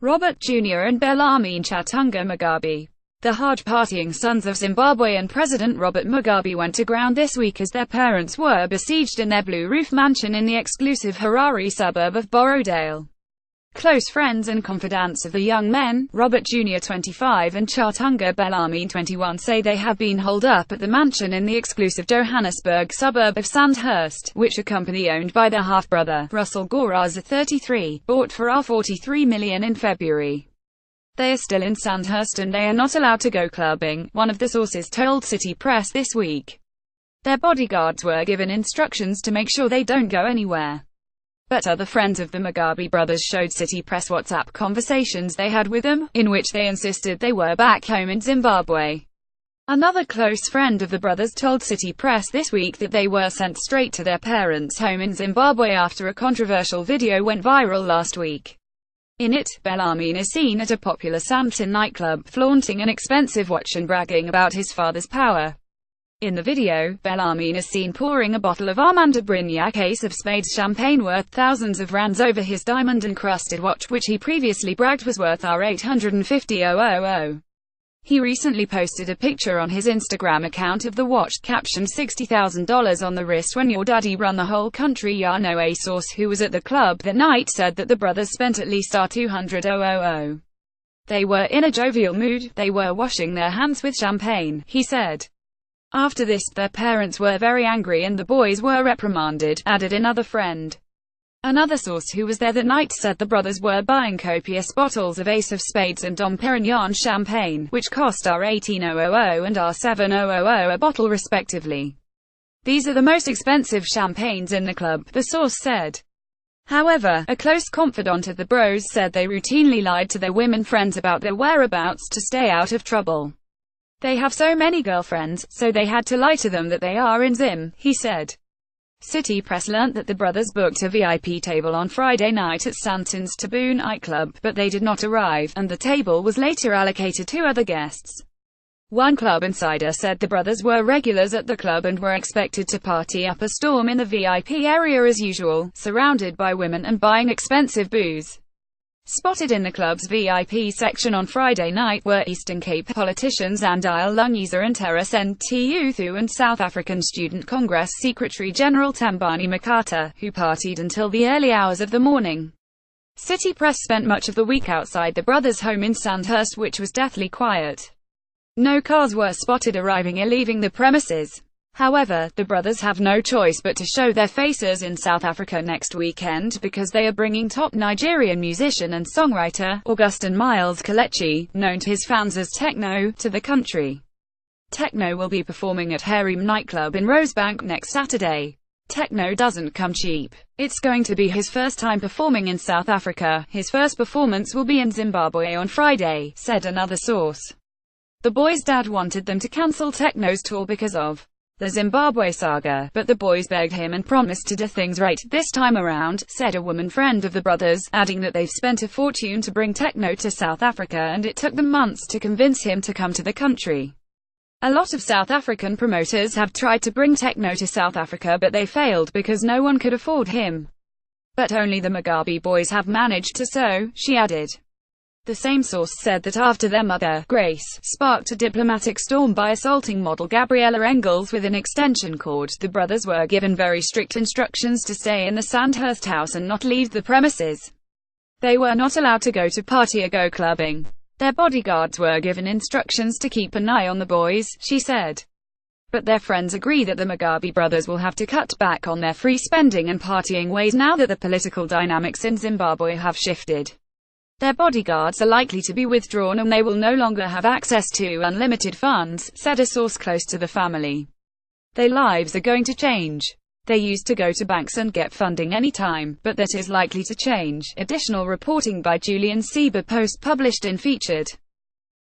Robert Jr. and Bellarmine Chatunga Mugabe. The hard-partying sons of Zimbabwean President Robert Mugabe went to ground this week as their parents were besieged in their blue-roof mansion in the exclusive Harare suburb of Borodale. Close friends and confidants of the young men, Robert Jr. 25 and Chatunga Bellarmine 21, say they have been holed up at the mansion in the exclusive Johannesburg suburb of Sandhurst, which a company owned by their half-brother, Russell Goraza 33, bought for $43 million in February. They are still in Sandhurst and they are not allowed to go clubbing, one of the sources told City Press this week. Their bodyguards were given instructions to make sure they don't go anywhere. But other friends of the Mugabe brothers showed City Press WhatsApp conversations they had with them, in which they insisted they were back home in Zimbabwe. Another close friend of the brothers told City Press this week that they were sent straight to their parents' home in Zimbabwe after a controversial video went viral last week. In it, Bellarmine is seen at a popular Sandton nightclub, flaunting an expensive watch and bragging about his father's power. In the video, Bellarmine is seen pouring a bottle of Armand de Brignac Ace of Spades champagne worth thousands of rands over his diamond-encrusted watch, which he previously bragged was worth $850,000. He recently posted a picture on his Instagram account of the watch, captioned $60,000 on the wrist when your daddy run the whole country. Ya know. A source who was at the club that night said that the brothers spent at least $200,000. They were in a jovial mood, they were washing their hands with champagne, he said. After this, their parents were very angry and the boys were reprimanded, added another friend. Another source who was there that night said the brothers were buying copious bottles of Ace of Spades and Dom Perignon champagne, which cost $18,000 and $7,000 a bottle respectively. These are the most expensive champagnes in the club, the source said. However, a close confidant of the bros said they routinely lied to their women friends about their whereabouts to stay out of trouble. They have so many girlfriends, so they had to lie to them that they are in Zim, he said. City Press learnt that the brothers booked a VIP table on Friday night at Sandton's Taboo nightclub, but they did not arrive, and the table was later allocated to other guests. One club insider said the brothers were regulars at the club and were expected to party up a storm in the VIP area as usual, surrounded by women and buying expensive booze. Spotted in the club's VIP section on Friday night were Eastern Cape politicians Andile Lungisa and Terra Sentuthu and South African Student Congress Secretary General Thembani Makata, who partied until the early hours of the morning. City Press spent much of the week outside the brothers' home in Sandhurst, which was deathly quiet. No cars were spotted arriving or leaving the premises. However, the brothers have no choice but to show their faces in South Africa next weekend because they are bringing top Nigerian musician and songwriter, Augustin Miles Kelechi, known to his fans as Techno, to the country. Techno will be performing at Harem nightclub in Rosebank next Saturday. Techno doesn't come cheap. It's going to be his first time performing in South Africa. His first performance will be in Zimbabwe on Friday, said another source. The boys' dad wanted them to cancel Techno's tour because of the Zimbabwe saga, but the boys begged him and promised to do things right this time around, said a woman friend of the brothers, adding that they've spent a fortune to bring Techno to South Africa and it took them months to convince him to come to the country. A lot of South African promoters have tried to bring Techno to South Africa but they failed because no one could afford him. But only the Mugabe boys have managed to, so, she added. The same source said that after their mother, Grace, sparked a diplomatic storm by assaulting model Gabriella Engels with an extension cord, the brothers were given very strict instructions to stay in the Sandhurst house and not leave the premises. They were not allowed to go to party or go clubbing. Their bodyguards were given instructions to keep an eye on the boys, she said. But their friends agree that the Mugabe brothers will have to cut back on their free spending and partying ways now that the political dynamics in Zimbabwe have shifted. Their bodyguards are likely to be withdrawn and they will no longer have access to unlimited funds, said a source close to the family. Their lives are going to change. They used to go to banks and get funding anytime, but that is likely to change. Additional reporting by Julian Sieber, post published in Featured.